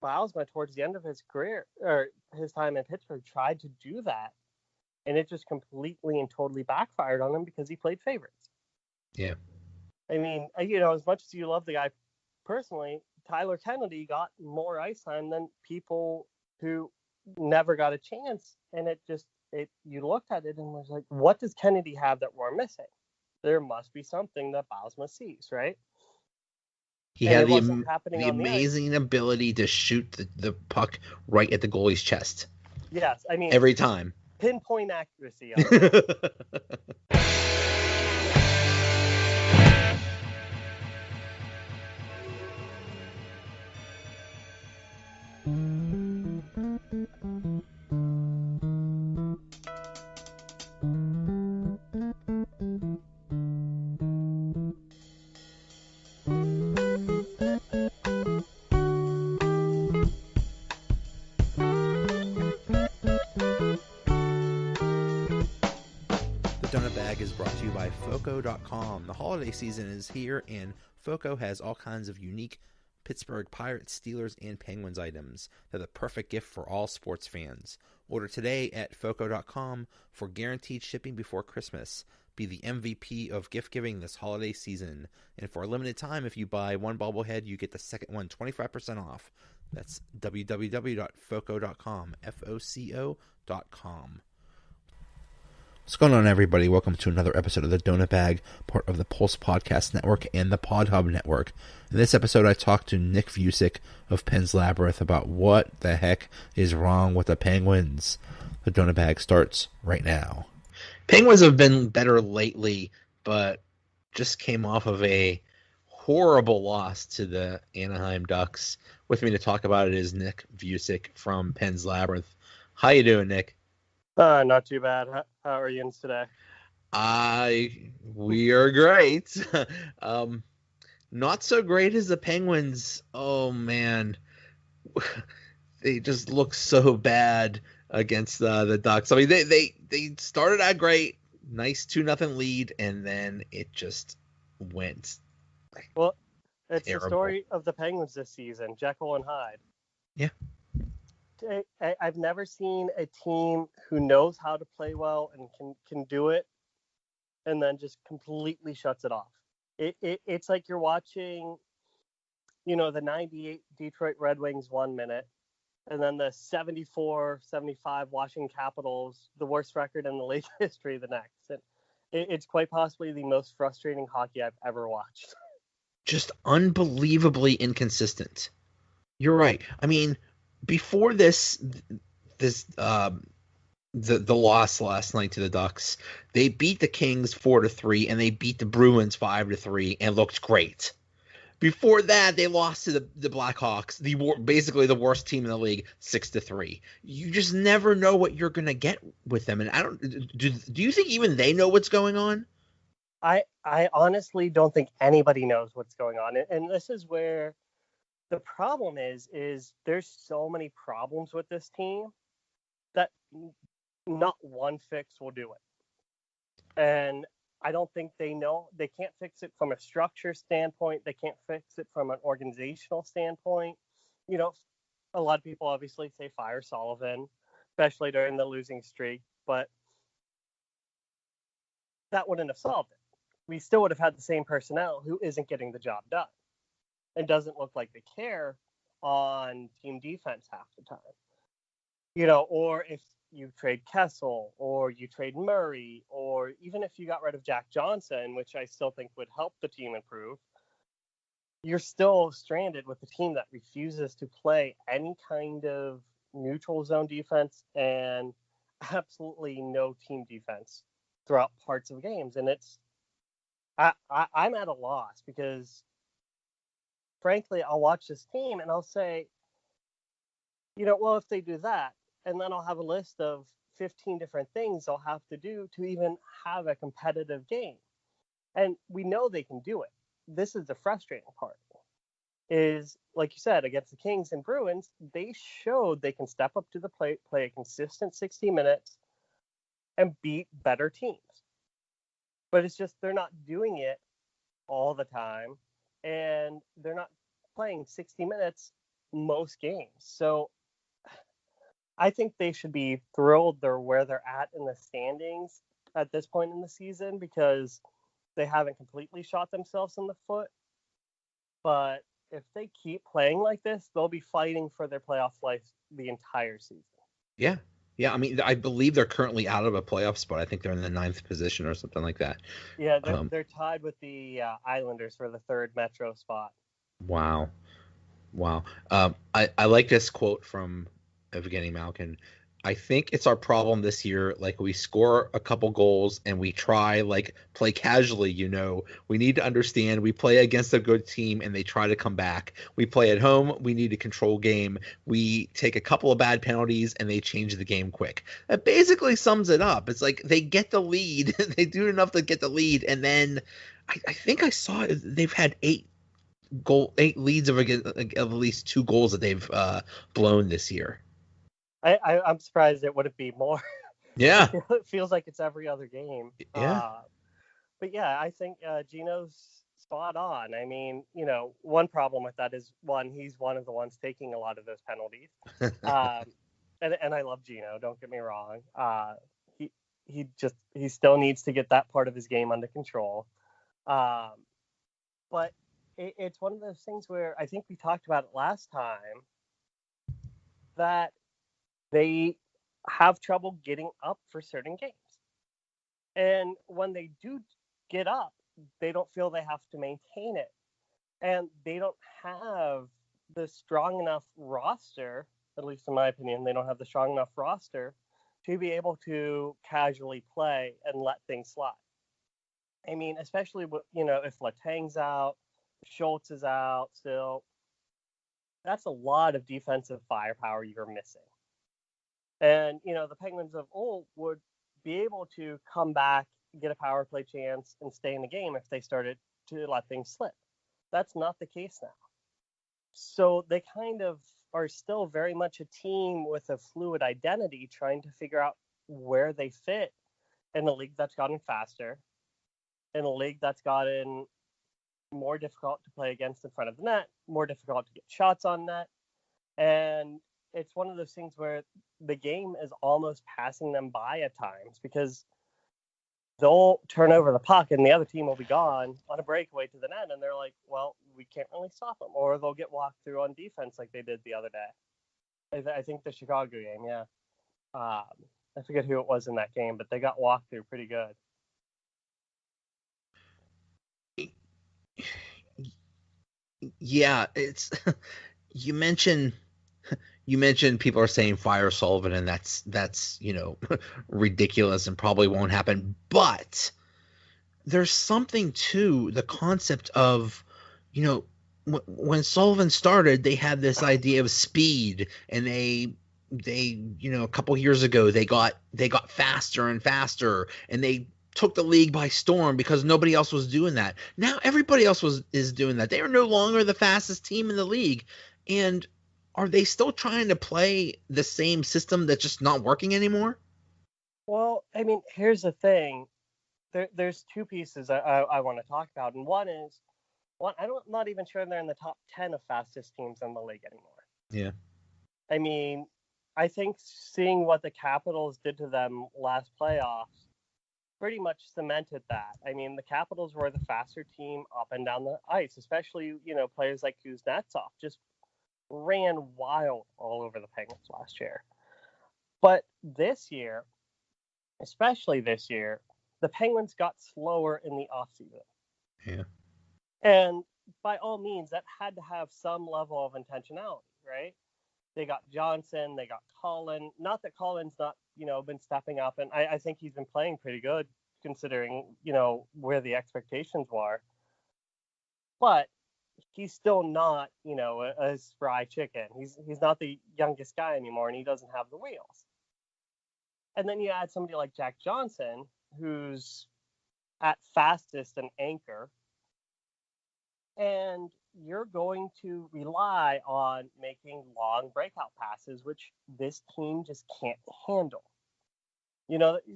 Bylsma towards the end of his career or his time in Pittsburgh tried to do that, and it just completely and totally backfired on him because he played favorites. Yeah. I mean, as much as you love the guy personally, Tyler Kennedy got more ice time than people who never got a chance, and you looked at it and was like, what does Kennedy have that we're missing? There must be something that Bylsma sees, right? He had the amazing ability to shoot the puck right at the goalie's chest. Yes, I mean, every time. Pinpoint accuracy on that. Foco.com. The holiday season is here, and Foco has all kinds of unique Pittsburgh Pirates, Steelers, and Penguins items. They're the perfect gift for all sports fans. Order today at Foco.com for guaranteed shipping before Christmas. Be the MVP of gift giving this holiday season. And for a limited time, if you buy one bobblehead, you get the second one 25% off. That's www.foco.com, Foco.com. What's going on, everybody? Welcome to another episode of the Donut Bag, part of the Pulse Podcast Network and the Pod Hub Network. In this episode, I talked to Nick Vucic of Pens Labyrinth about what the heck is wrong with the Penguins. The Donut Bag starts right now. Penguins have been better lately, but just came off of a horrible loss to the Anaheim Ducks. With me to talk about it is Nick Vucic from Pens Labyrinth. How you doing, Nick? Not too bad. How are you today? We are great. Not so great as the Penguins. Oh man, they just look so bad against the Ducks. I mean, they started out great, nice 2-0 lead, and then it just went. Well, it's terrible. The story of the Penguins this season, Jekyll and Hyde. Yeah. I've never seen a team who knows how to play well and can do it, and then just completely shuts it off. It's like you're watching, the 98 Detroit Red Wings 1 minute, and then the 74-75 Washington Capitals, the worst record in the league history, the next. And it's quite possibly the most frustrating hockey I've ever watched. Just unbelievably inconsistent. You're right. I mean, before the loss last night to the Ducks, they beat the Kings 4-3 and they beat the Bruins 5-3 and looked great. Before that, they lost to the Blackhawks, basically the worst team in the league, 6-3. You just never know what you're gonna get with them, and I don't. Do you think even they know what's going on? I honestly don't think anybody knows what's going on, and this is where the problem is there's so many problems with this team that not one fix will do it. And I don't think they know. They can't fix it from a structure standpoint. They can't fix it from an organizational standpoint. A lot of people obviously say fire Sullivan, especially during the losing streak, but that wouldn't have solved it. We still would have had the same personnel who isn't getting the job done. It doesn't look like they care on team defense half the time. Or if you trade Kessel or you trade Murray, or even if you got rid of Jack Johnson, which I still think would help the team improve, you're still stranded with a team that refuses to play any kind of neutral zone defense and absolutely no team defense throughout parts of games. And I'm at a loss because, frankly, I'll watch this team and I'll say, well, if they do that, and then I'll have a list of 15 different things I'll have to do to even have a competitive game. And we know they can do it. This is the frustrating part. Is, like you said, against the Kings and Bruins, they showed they can step up to the plate, play a consistent 60 minutes, and beat better teams. But it's just they're not doing it all the time, and they're not playing 60 minutes most games. So I think they should be thrilled they're where they're at in the standings at this point in the season because they haven't completely shot themselves in the foot. But if they keep playing like this, they'll be fighting for their playoff life the entire season. Yeah. Yeah, I mean, I believe they're currently out of a playoff spot. I think they're in the 9th position or something like that. Yeah, they're tied with the Islanders for the 3rd Metro spot. Wow. I like this quote from Evgeny Malkin. I think it's our problem this year. Like, we score a couple goals and we try, like, play casually, We need to understand we play against a good team and they try to come back. We play at home. We need to control game. We take a couple of bad penalties and they change the game quick. That basically sums it up. It's like they get the lead. They do enough to get the lead. And then I think I saw they've had 8 leads of at least 2 goals that they've blown this year. I'm surprised it wouldn't be more. Yeah. It feels like it's every other game. Yeah. But yeah, I think Gino's spot on. I mean, one problem with that is, he's one of the ones taking a lot of those penalties. And I love Gino, don't get me wrong. He still needs to get that part of his game under control. But it's one of those things where I think we talked about it last time that they have trouble getting up for certain games. And when they do get up, they don't feel they have to maintain it. And they don't have the strong enough roster, at least in my opinion, they don't have the strong enough roster to be able to casually play and let things slide. I mean, especially, if Letang's out, Schultz is out still, that's a lot of defensive firepower you're missing. And, the Penguins of old would be able to come back, get a power play chance, and stay in the game if they started to let things slip. That's not the case now. So they kind of are still very much a team with a fluid identity, trying to figure out where they fit in a league that's gotten faster, in a league that's gotten more difficult to play against in front of the net, more difficult to get shots on net. And it's one of those things where the game is almost passing them by at times because they'll turn over the puck and the other team will be gone on a breakaway to the net. And they're like, well, we can't really stop them. Or they'll get walked through on defense like they did the other day. I think the Chicago game, yeah. I forget who it was in that game, but they got walked through pretty good. Yeah, it's you mentioned people are saying fire Sullivan, and that's ridiculous and probably won't happen. But there's something to the concept of, when Sullivan started, they had this idea of speed, and they a couple years ago they got faster and faster, and they took the league by storm because nobody else was doing that. Now everybody else is doing that. They are no longer the fastest team in the league. And are they still trying to play the same system that's just not working anymore? Well, I mean, here's the thing. There's 2 pieces I want to talk about. And one is, I'm not even sure they're in the top 10 of fastest teams in the league anymore. Yeah. I mean, I think seeing what the Capitals did to them last playoffs pretty much cemented that. I mean, the Capitals were the faster team up and down the ice, especially, players like Kuznetsov just ran wild all over the Penguins last year. But this year, especially this year, the Penguins got slower in the offseason. Yeah. And by all means, that had to have some level of intentionality, right? They got Johnson, they got Collin. Not that Collin's not, been stepping up, and I think he's been playing pretty good considering, where the expectations were. But he's still not, a spry chicken. He's not the youngest guy anymore, and he doesn't have the wheels. And then you add somebody like Jack Johnson, who's at fastest an anchor, and you're going to rely on making long breakout passes, which this team just can't handle.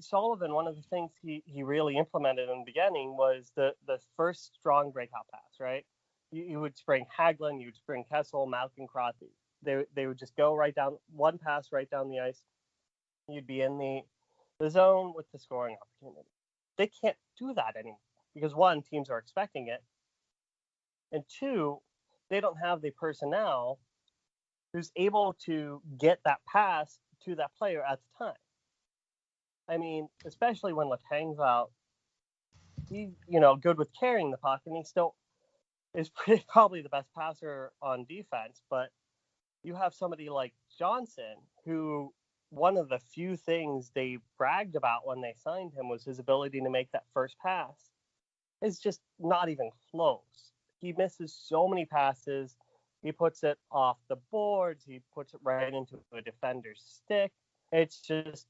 Sullivan, one of the things he really implemented in the beginning was the first strong breakout pass, right? You would spring Hagelin, you would spring Kessel, Malkin, Crosby. They would just go right down, one pass right down the ice. You'd be in the zone with the scoring opportunity. They can't do that anymore because, one, teams are expecting it, and two, they don't have the personnel who's able to get that pass to that player at the time. I mean, especially when Letang's out, he's, good with carrying the puck, and he still is probably the best passer on defense, but you have somebody like Johnson, who one of the few things they bragged about when they signed him was his ability to make that first pass. It's just not even close. He misses so many passes. He puts it off the boards. He puts it right into a defender's stick. It's just,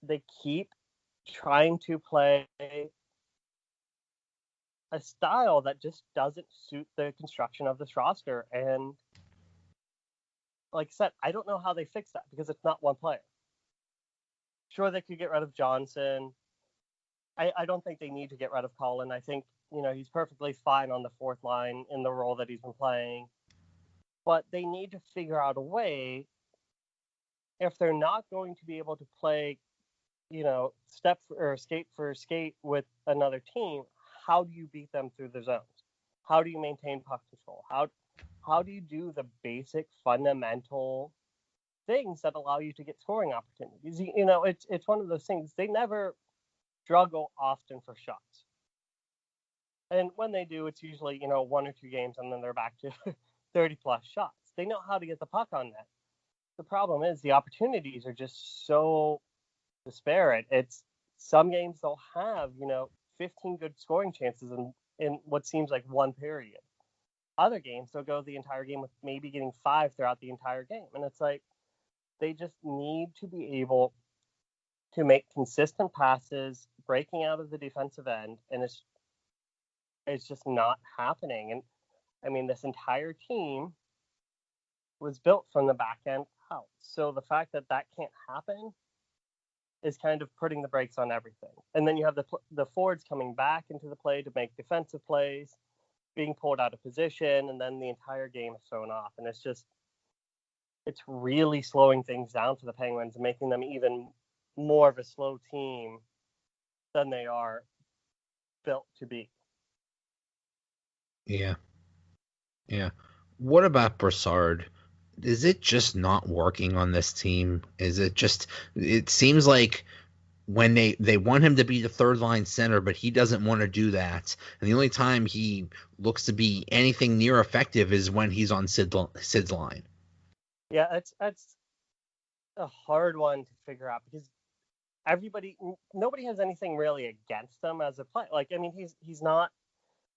they keep trying to play a style that just doesn't suit the construction of this roster. And like I said, I don't know how they fix that because it's not one player. Sure, they could get rid of Johnson. I don't think they need to get rid of Colin. I think, he's perfectly fine on the fourth line in the role that he's been playing. But they need to figure out a way, if they're not going to be able to play, skate for skate with another team, how do you beat them through the zones? How do you maintain puck control? How do you do the basic fundamental things that allow you to get scoring opportunities? It's one of those things. They never struggle often for shots. And when they do, it's usually, 1 or 2 games, and then they're back to 30-plus shots. They know how to get the puck on net. The problem is the opportunities are just so disparate. It's some games they'll have, 15 good scoring chances in what seems like one period. Other games, they'll go the entire game with maybe getting 5 throughout the entire game. And it's like, they just need to be able to make consistent passes, breaking out of the defensive end, and it's just not happening. And I mean, this entire team was built from the back end out. So the fact that can't happen is kind of putting the brakes on everything. And then you have the forwards coming back into the play to make defensive plays, being pulled out of position, and then the entire game is thrown off. And it's really slowing things down for the Penguins and making them even more of a slow team than they are built to be. Yeah. What about Brassard? Is it just not working on this team? It seems like when they want him to be the third line center, but he doesn't want to do that. And the only time he looks to be anything near effective is when he's on Sid's line. Yeah, that's a hard one to figure out because nobody has anything really against him as a player. Like, I mean, he's not,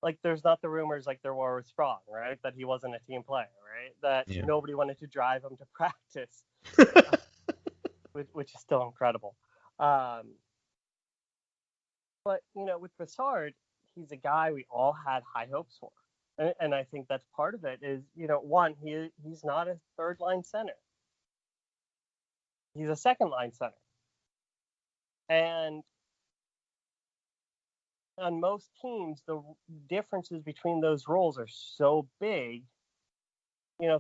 like, there's not the rumors like there were with Sprong, right? That he wasn't a team player, right? That nobody wanted to drive him to practice, which is still incredible. But, with Brassard, he's a guy we all had high hopes for. And I think that's part of it is, one, he's not a third line center. He's a second line center. And on most teams, the differences between those roles are so big.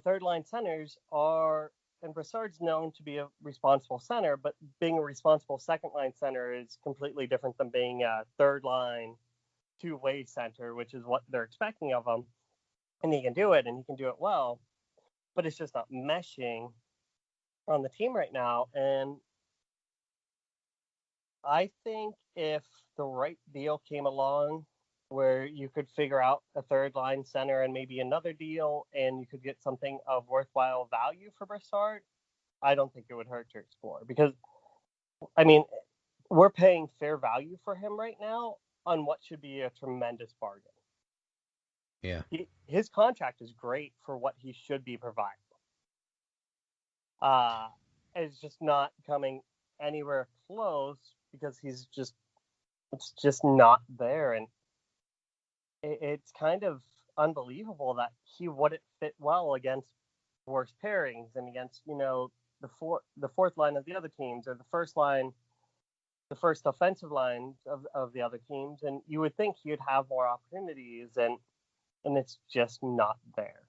Third line centers are, and Brassard's known to be a responsible center, but being a responsible second line center is completely different than being a third line two-way center, which is what they're expecting of him. And he can do it, and he can do it well, but it's just not meshing on the team right now. And I think if the right deal came along where you could figure out a third line center and maybe another deal, and you could get something of worthwhile value for Brassard, I don't think it would hurt to explore. Because, I mean, we're paying fair value for him right now on what should be a tremendous bargain. Yeah. His contract is great for what he should be providing. It's just not coming anywhere close because it's just not there. And it's kind of unbelievable that he wouldn't fit well against worse pairings and against, the fourth line of the other teams, or the first offensive lines of the other teams. And you would think he would have more opportunities, and it's just not there.